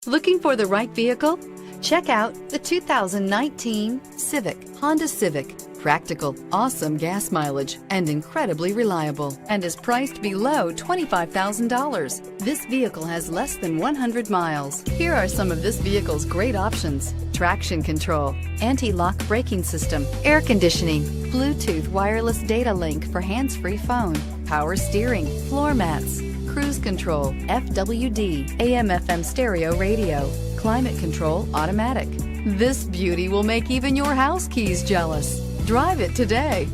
Looking for the right vehicle? Check out the 2019 Honda Civic. Practical, awesome gas mileage, and incredibly reliable, and is priced below $25,000. This vehicle has less than 100 miles. Here are some of this vehicle's great options: traction control, anti-lock braking system, air conditioning, Bluetooth wireless data link for hands-free phone, power steering, floor mats, cruise control, FWD, AM/FM stereo radio, climate control automatic. This beauty will make even your house keys jealous. Drive it today.